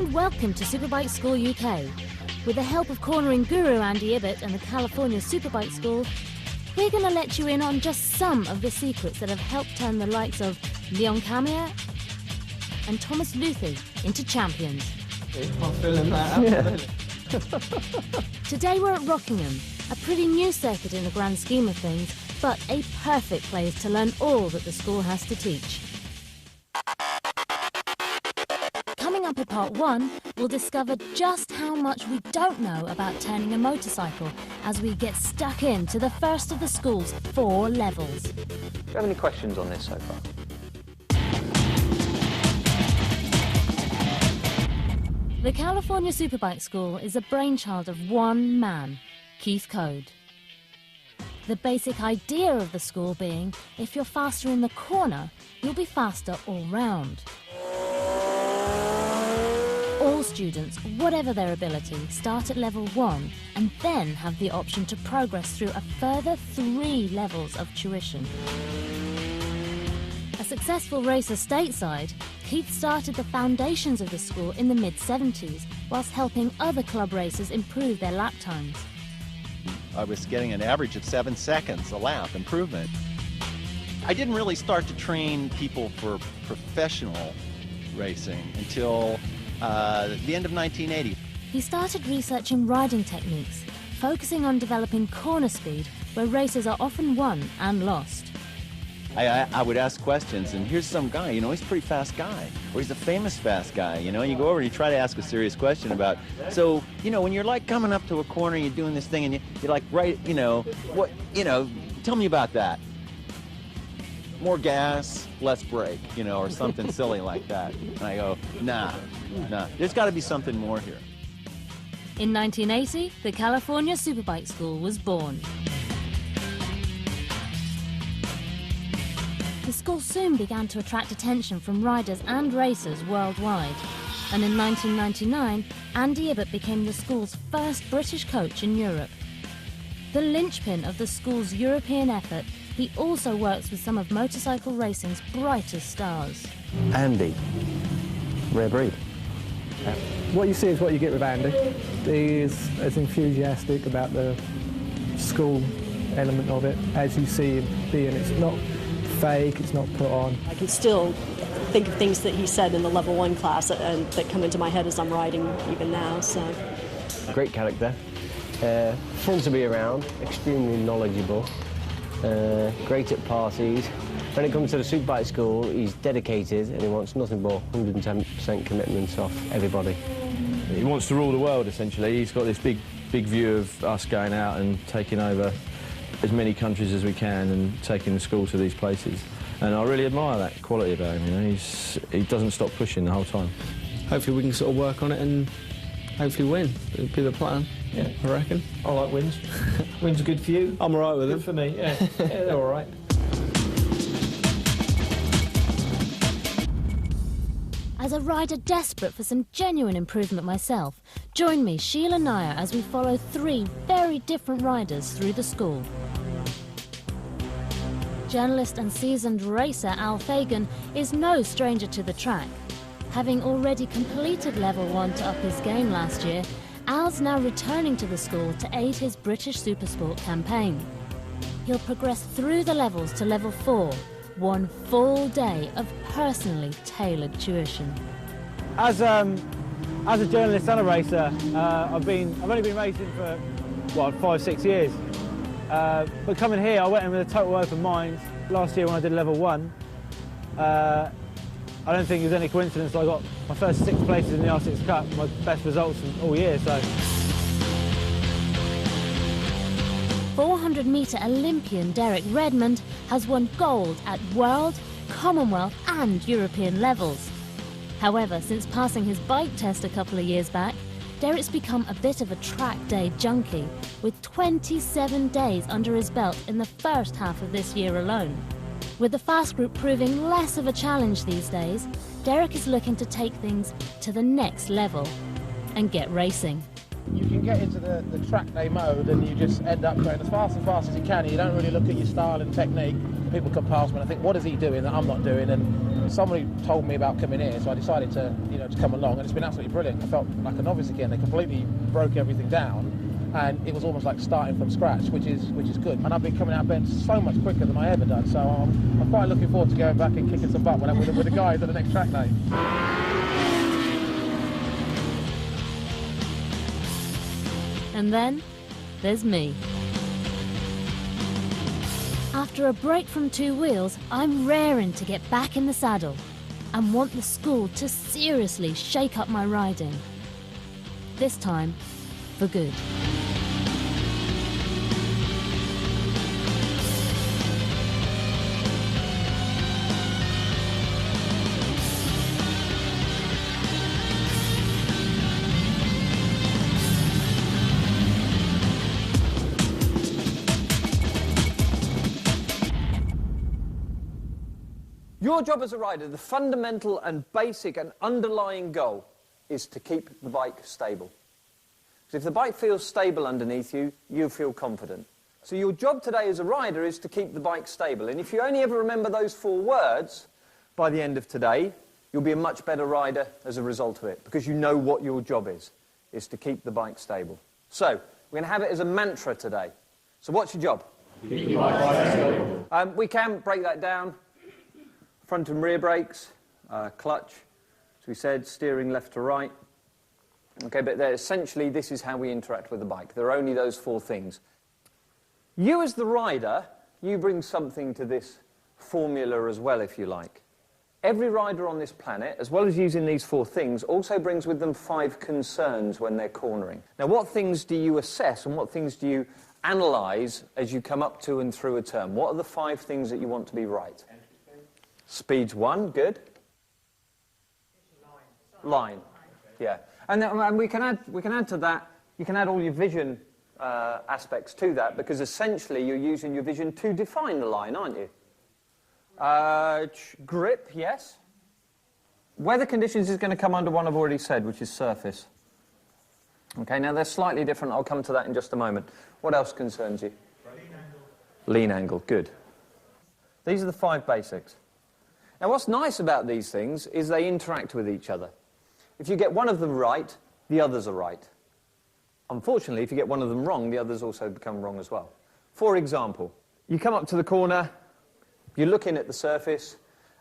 And welcome to Superbike School UK. With the help of cornering guru Andy Ibbott and the California Superbike School, we're going to let you in on just some of the secrets that have helped turn the likes of Leon Camier and Thomas Luthi into champions. I'm feeling that, Today we're at Rockingham, a pretty new circuit in the grand scheme of things, but a perfect place to learn all that the school has to teach. Coming up at part 1, we'll discover just how much we don't know about turning a motorcycle as we get stuck into the first of the school's 4 levels. Do you have any questions on this so far? The California Superbike School is a brainchild of one man, Keith Code. The basic idea of the school being, if you're faster in the corner, you'll be faster all round. All students, whatever their ability, start at level 1 and then have the option to progress through a further 3 levels of tuition. A successful racer stateside, Keith started the foundations of the school in the mid-70s, whilst helping other club racers improve their lap times. I was getting an average of 7 seconds a lap improvement. I didn't really start to train people for professional racing until the end of 1980. He started researching riding techniques, focusing on developing corner speed, where races are often won and lost. I would ask questions, and here's some guy, you know, he's a pretty fast guy, or he's a famous fast guy, you know, and you go over and you try to ask a serious question about, so, you know, when you're like coming up to a corner, you're doing this thing, and you're like, right, you know, what, you know, tell me about that. More gas, less brake, you know, or something silly like that. And I go, nah, there's got to be something more here. In 1980, the California Superbike School was born. The school soon began to attract attention from riders and racers worldwide, and in 1999, Andy Ibbott became the school's first British coach in Europe. The linchpin of the school's European effort, he also works with some of motorcycle racing's brightest stars. Andy, rare breed. What you see is what you get with Andy. He is as enthusiastic about the school element of it as you see him being. It's not fake, it's not put on. I can still think of things that he said in the level 1 class and that come into my head as I'm riding even now, so. Great character, fun to be around, extremely knowledgeable, great at parties. When it comes to the Superbike School, he's dedicated and he wants nothing but 110% commitment off everybody. He wants to rule the world, essentially. He's got this big view of us going out and taking over as many countries as we can and taking the school to these places. And I really admire that quality about him, you know. He doesn't stop pushing the whole time. Hopefully we can sort of work on it and hopefully win. It'll be the plan, yeah, I reckon. I like wins. Wins are good for you. I'm all right with them. Good for me, yeah. Yeah, they're all right. As a rider desperate for some genuine improvement myself, join me, Sheila Nair, as we follow 3 very different riders through the school. Journalist and seasoned racer Al Fagan is no stranger to the track. Having already completed level 1 to up his game last year, Al's now returning to the school to aid his British Supersport campaign. He'll progress through the levels to level 4, 1 full day of personally tailored tuition. As a journalist and a racer, I've only been racing for, what, 5-6 years. But coming here, I went in with a total open mind. Last year when I did level 1, I don't think it was any coincidence that I got my first 6 places in the R6 Cup, my best results in all year, so. 400-metre Olympian Derek Redmond has won gold at World, Commonwealth and European levels. However, since passing his bike test a couple of years back, Derek's become a bit of a track day junkie, with 27 days under his belt in the first half of this year alone. With the fast group proving less of a challenge these days, Derek is looking to take things to the next level and get racing. You can get into the track day mode and you just end up going as fast as you can. You don't really look at your style and technique. People come past me and I think, what is he doing that I'm not doing? And somebody told me about coming here, so I decided to, to come along, and it's been absolutely brilliant. I felt like a novice again. They completely broke everything down, and it was almost like starting from scratch, which is good. And I've been coming out bends so much quicker than I ever done, so I'm quite looking forward to going back and kicking some butt when I'm with the guys at the next track day. And then there's me. After a break from two wheels, I'm raring to get back in the saddle and want the school to seriously shake up my riding. This time, for good. Your job as a rider, the fundamental and basic and underlying goal is to keep the bike stable. Because if the bike feels stable underneath you, you feel confident. So your job today as a rider is to keep the bike stable. And if you only ever remember those 4 words by the end of today, you'll be a much better rider as a result of it, because you know what your job is to keep the bike stable. So we're going to have it as a mantra today. So what's your job? Keep the bike stable. We can break that down. Front and rear brakes, clutch, as we said, steering left to right. Okay, but essentially this is how we interact with the bike. There are only those 4 things. You as the rider, you bring something to this formula as well, if you like. Every rider on this planet, as well as using these 4 things, also brings with them 5 concerns when they're cornering. Now, what things do you assess and what things do you analyse as you come up to and through a turn? What are the 5 things that you want to be right? Speed's 1, good. Line, yeah. And we can add to that. You can add all your vision aspects to that, because essentially you're using your vision to define the line, aren't you? Grip, yes. Weather conditions is going to come under one I've already said, which is surface. Okay, now they're slightly different. I'll come to that in just a moment. What else concerns you? Lean angle. Lean angle, good. These are the 5 basics. Now, what's nice about these things is they interact with each other. If you get one of them right, the others are right. Unfortunately, if you get one of them wrong, the others also become wrong as well. For example, you come up to the corner, you're looking at the surface,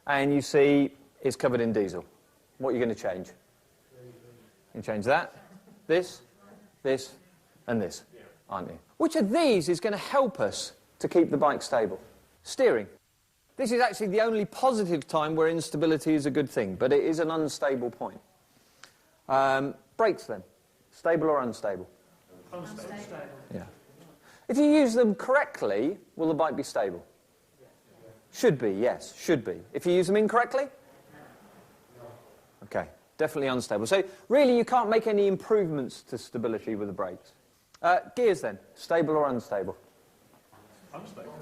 and you see it's covered in diesel. What are you going to change? You change that, this, and this, aren't you? Which of these is going to help us to keep the bike stable? Steering. This is actually the only positive time where instability is a good thing, but it is an unstable point. Brakes then, stable or unstable? Unstable. Yeah. If you use them correctly, will the bike be stable? Should be, yes, should be. If you use them incorrectly? Okay, definitely unstable. So really you can't make any improvements to stability with the brakes. Gears then, stable or unstable? Unstable.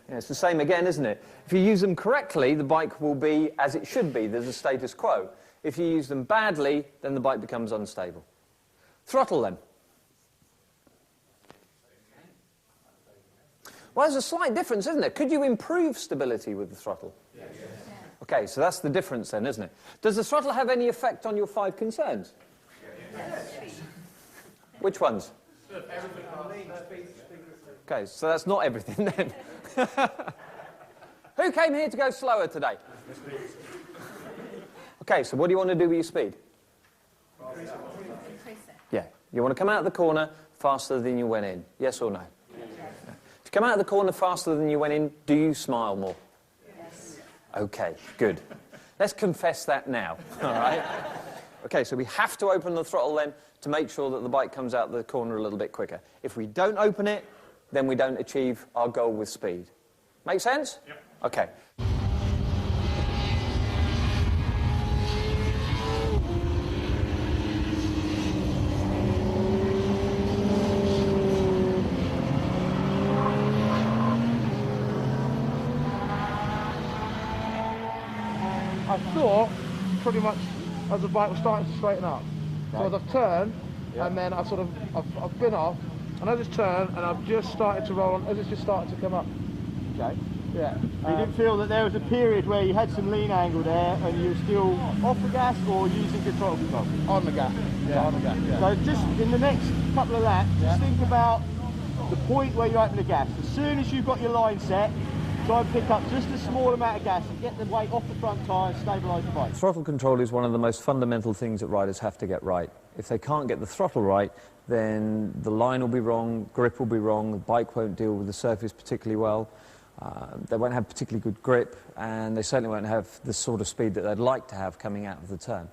Yeah, it's the same again, isn't it? If you use them correctly, the bike will be as it should be. There's a status quo. If you use them badly, then the bike becomes unstable. Throttle then. Well, there's a slight difference, isn't there? Could you improve stability with the throttle? Yes. Okay, so that's the difference then, isn't it? Does the throttle have any effect on your 5 concerns? Yes. Which ones? Okay, so that's not everything then. Who came here to go slower today? Okay, so what do you want to do with your speed? Yeah, you want to come out of the corner faster than you went in. Yes or no? Yes. To come out of the corner faster than you went in, do you smile more? Yes. Okay, good. Let's confess that now, all right? Okay, so we have to open the throttle then to make sure that the bike comes out the corner a little bit quicker. If we don't open it, then we don't achieve our goal with speed. Make sense? Yep. Okay. I thought pretty much as the bike was starting to straighten up. Right. So as I've turned, and then I've been off, and I just turned, and I've just started to roll on, as it's just started to come up. Okay. Yeah. You didn't feel that there was a period where you had some lean angle there and you were still off the gas or using good throttle control? On the gas. Yeah. On the gas, yeah. So just in the next couple of laps, Yeah. just think about the point where you open the gas. As soon as you've got your line set, try and pick up just a small amount of gas and get the weight off the front tyre and stabilise the bike. Throttle control is one of the most fundamental things that riders have to get right. If they can't get the throttle right, then the line will be wrong, grip will be wrong, the bike won't deal with the surface particularly well, they won't have particularly good grip, and they certainly won't have the sort of speed that they'd like to have coming out of the turn.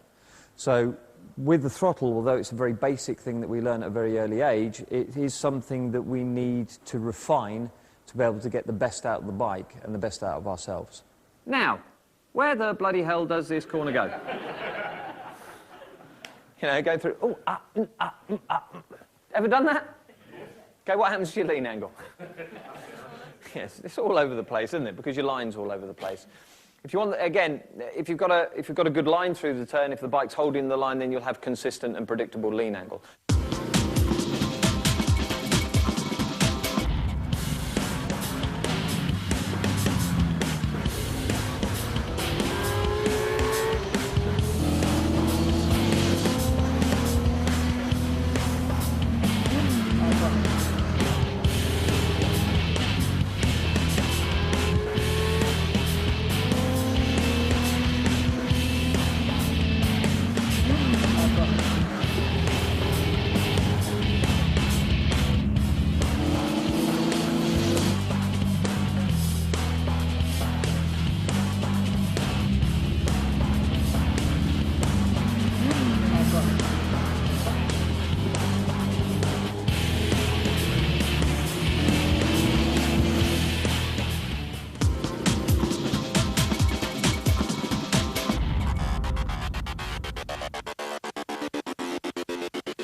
So with the throttle, although it's a very basic thing that we learn at a very early age, it is something that we need to refine to be able to get the best out of the bike and the best out of ourselves. Now, where the bloody hell does this corner go? You know, go through, oh, Ever done that? Okay, what happens to your lean angle? Yes, it's all over the place, isn't it? Because your line's all over the place. If you want, again, if you've got a good line through the turn, if the bike's holding the line, then you'll have consistent and predictable lean angle.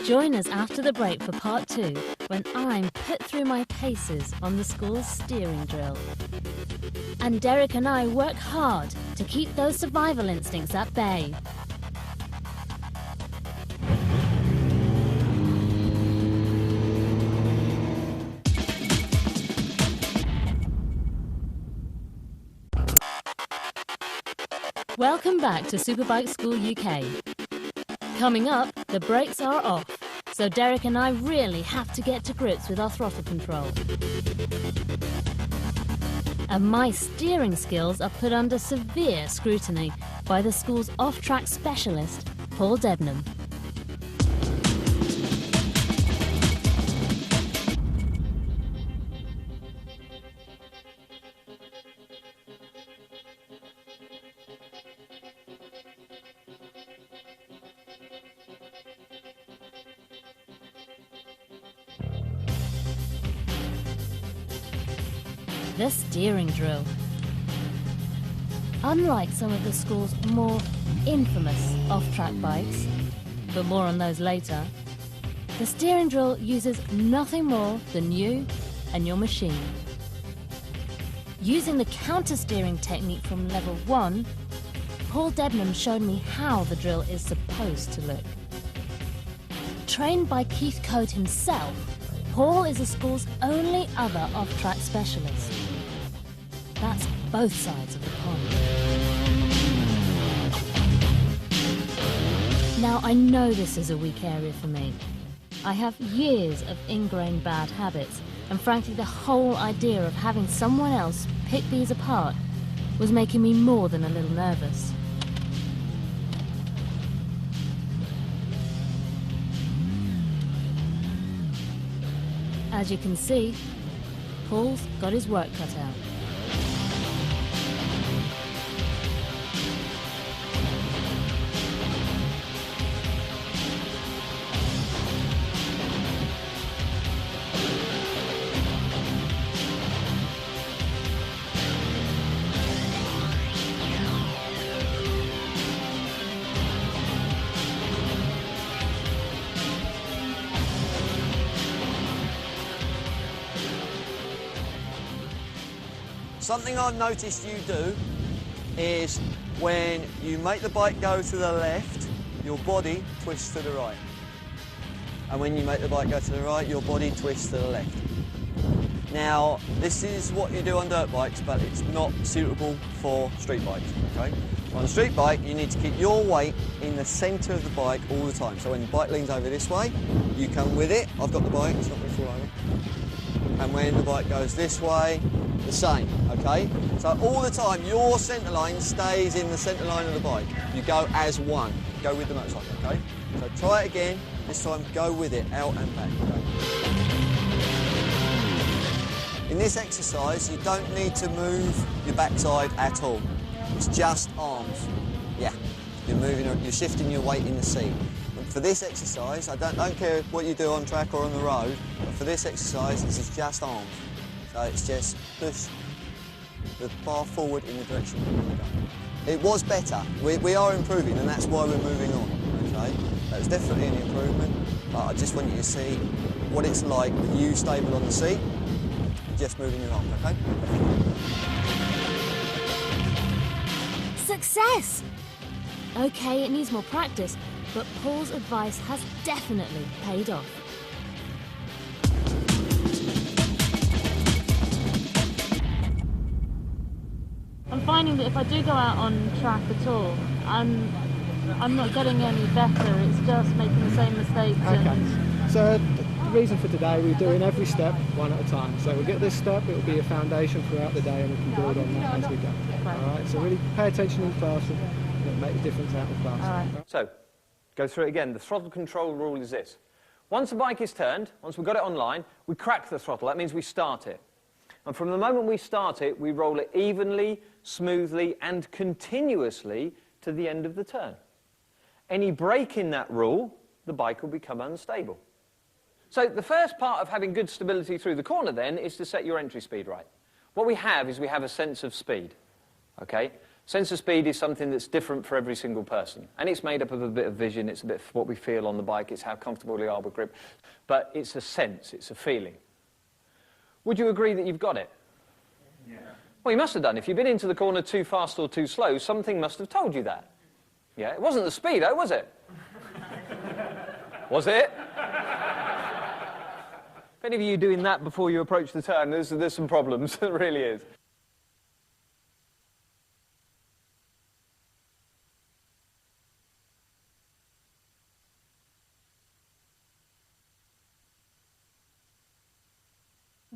Join us after the break for part 2, when I'm put through my paces on the school's steering drill. And Derek and I work hard to keep those survival instincts at bay. Welcome back to Superbike School UK. Coming up, the brakes are off, so Derek and I really have to get to grips with our throttle control. And my steering skills are put under severe scrutiny by the school's off-track specialist, Paul Debnam. The steering drill. Unlike some of the school's more infamous off-track bikes, but more on those later, the steering drill uses nothing more than you and your machine. Using the counter-steering technique from level 1, Paul Debnam showed me how the drill is supposed to look. Trained by Keith Code himself, Paul is the school's only other off-track specialist. That's both sides of the pond. Now, I know this is a weak area for me. I have years of ingrained bad habits, and frankly, the whole idea of having someone else pick these apart was making me more than a little nervous. As you can see, Paul's got his work cut out. Something I've noticed you do is when you make the bike go to the left, your body twists to the right. And when you make the bike go to the right, your body twists to the left. Now, this is what you do on dirt bikes, but it's not suitable for street bikes, okay? On a street bike, you need to keep your weight in the centre of the bike all the time. So when the bike leans over this way, you come with it. I've got the bike, it's not going to fall over. And when the bike goes this way, the same, okay? So all the time, your centre line stays in the centre line of the bike. You go as one, go with the motorcycle, okay? So try it again, this time go with it, out and back, okay? In this exercise, you don't need to move your backside at all. It's just arms. Yeah, you're shifting your weight in the seat. And for this exercise, I don't care what you do on track or on the road, but for this exercise, this is just arms. So it's just push the bar forward in the direction you want to go. It was better. We are improving, and that's why we're moving on, okay? That was definitely an improvement, but I just want you to see what it's like with you stable on the seat, just moving your arms, okay? Success! Okay, it needs more practice, but Paul's advice has definitely paid off. I'm finding that if I do go out on track at all, I'm not getting any better, it's just making the same mistakes. Okay, so the reason for today, we're doing every step one at a time. So we'll get this step, it'll be a foundation throughout the day, and we can build on that as we go. Right. All right, so really pay attention in class, and it'll make a difference out in class. All right. So, go through it again. The throttle control rule is this. Once the bike is turned, once we've got it online, we crack the throttle. That means we start it. And from the moment we start it, we roll it evenly, smoothly, and continuously to the end of the turn. Any break in that rule, the bike will become unstable. So the first part of having good stability through the corner then is to set your entry speed right. What we have is we have a sense of speed, okay? Sense of speed is something that's different for every single person. And it's made up of a bit of vision, it's a bit of what we feel on the bike, it's how comfortable we are with grip. But it's a sense, it's a feeling. Would you agree that you've got it? Yeah. Well, you must have done. If you've been into the corner too fast or too slow, something must have told you that. Yeah, it wasn't the speedo, was it? Was it? If any of you are doing that before you approach the turn, there's some problems. It really is.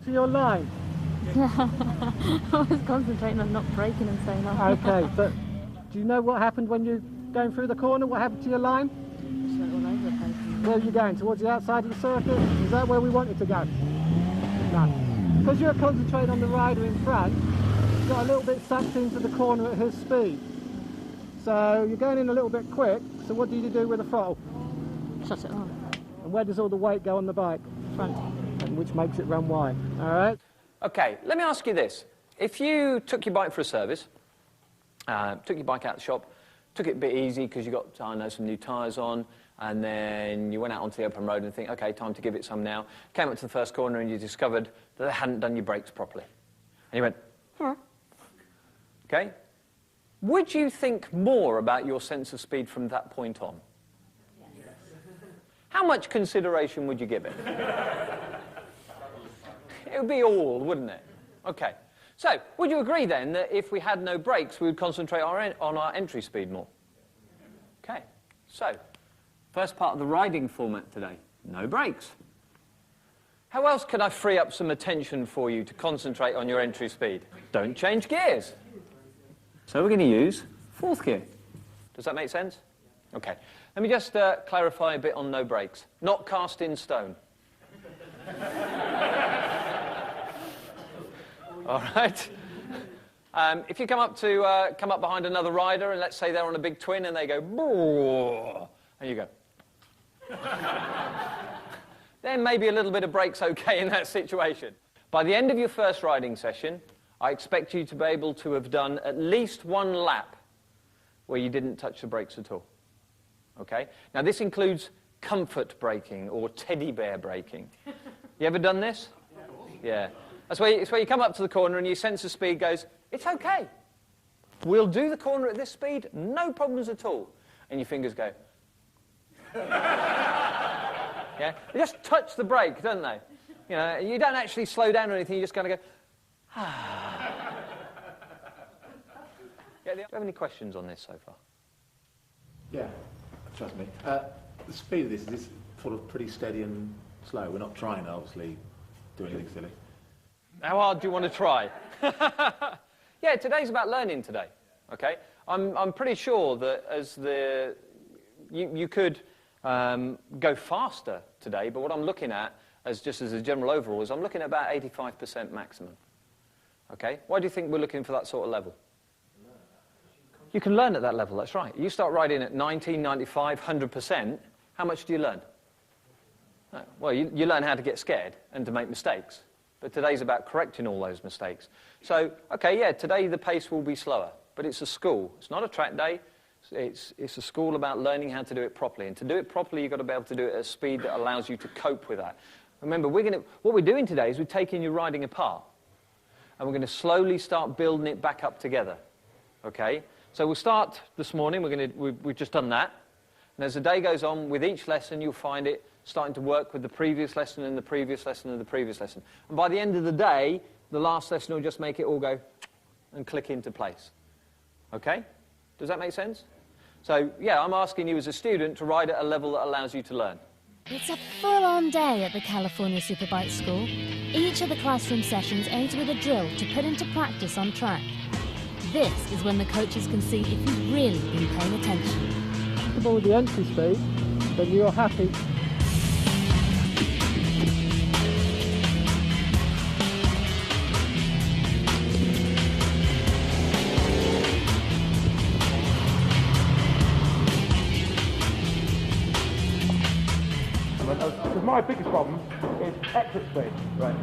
To your line. I was concentrating on not braking and staying off. Okay, but do you know what happened when you're going through the corner? What happened to your line? Just went all over the place. Where are you going? Towards the outside of the circuit? Is that where we wanted to go? No. Because you're concentrating on the rider in front, you got a little bit sucked into the corner at his speed. So you're going in a little bit quick, so what do you do with the throttle? Shut it on. And where does all the weight go on the bike? Front. And which makes it run wide, all right? Okay, let me ask you this. If you took your bike for a service, took your bike out the shop, took it a bit easy because you got, I know, some new tyres on, and then you went out onto the open road and think, okay, time to give it some now. Came up to the first corner and you discovered that they hadn't done your brakes properly. And you went, huh. Okay? Would you think more about your sense of speed from that point on? Yes. How much consideration would you give it? It would be all, wouldn't it? Okay. So, would you agree then that if we had no brakes, we would concentrate on our entry speed more? Okay. So, first part of the riding format today, no brakes. How else can I free up some attention for you to concentrate on your entry speed? Don't change gears. So we're going to use fourth gear. Does that make sense? Okay. Let me just clarify a bit on no brakes. Not cast in stone. All right. If you come up behind another rider, and let's say they're on a big twin, and they go, "Boo," and you go, then maybe a little bit of brakes okay in that situation. By the end of your first riding session, I expect you to be able to have done at least one lap where you didn't touch the brakes at all. Okay? Now, this includes comfort braking or teddy bear braking. You ever done this? Yeah. It's where you come up to the corner and your sense of speed goes, it's okay. We'll do the corner at this speed, no problems at all. And your fingers go. Yeah? They just touch the brake, don't they? You know, you don't actually slow down or anything, you just kind of go, ah. Do you have any questions on this so far? Yeah, trust me. The speed of this is sort of pretty steady and slow. We're not trying to obviously do anything silly. How hard do you want to try? Yeah, today's about learning today, okay? I'm pretty sure that as you could go faster today, but what I'm looking at, just as a general overall, is I'm looking at about 85% maximum, okay? Why do you think we're looking for that sort of level? You can learn at that level, that's right. You start riding at 90, 95, 100%, how much do you learn? Well, you learn how to get scared and to make mistakes. But today's about correcting all those mistakes. So, okay, yeah, today the pace will be slower, but it's a school. It's not a track day. It's a school about learning how to do it properly. And to do it properly, you've got to be able to do it at a speed that allows you to cope with that. Remember, what we're doing today is we're taking your riding apart, and we're going to slowly start building it back up together, okay? So we'll start this morning. We've just done that. And as the day goes on, with each lesson, you'll find it starting to work with the previous lesson and the previous lesson and the previous lesson. And by the end of the day, the last lesson will just make it all go and click into place. Okay? Does that make sense? So, yeah, I'm asking you as a student to ride at a level that allows you to learn. It's a full-on day at the California Superbike School. Each of the classroom sessions ends with a drill to put into practice on track. This is when the coaches can see if you've really been paying attention. Comfortable with the entry speed, then you're happy. Because my biggest problem is exit speed. Right.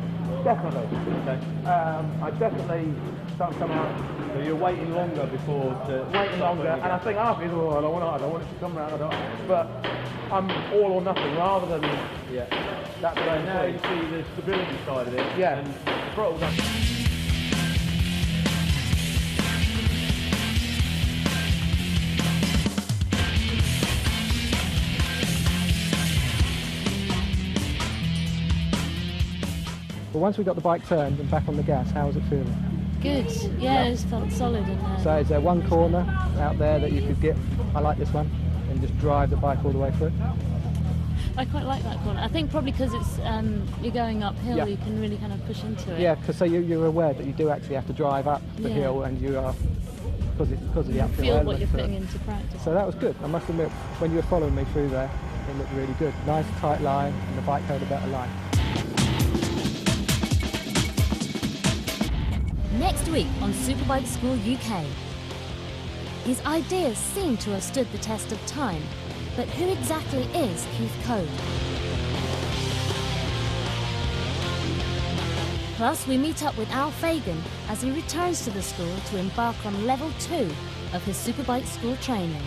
Definitely. Okay. I definitely don't come out. So you're waiting longer before waiting longer, and I think after, oh, I don't want it to come around. But I'm all or nothing rather than That's right. Now you see the stability side of it. Yeah. And the throttle. But once we got the bike turned and back on the gas, how was it feeling? Good. Yeah, it felt solid in there. So is there one corner out there that you could get, I like this one, and just drive the bike all the way through? I quite like that corner. I think probably because it's you're going uphill, you can really kind of push into it. Yeah, because so you're aware that you do actually have to drive up the hill, and you are, because of the uphill feel what you're to putting it. into practice. So that was good. I must admit, when you were following me through there, it looked really good. Nice tight line, and the bike held a better line. Next week on Superbike School UK. His ideas seem to have stood the test of time, but who exactly is Keith Code? Plus, we meet up with Al Fagan as he returns to the school to embark on level 2 of his Superbike School training.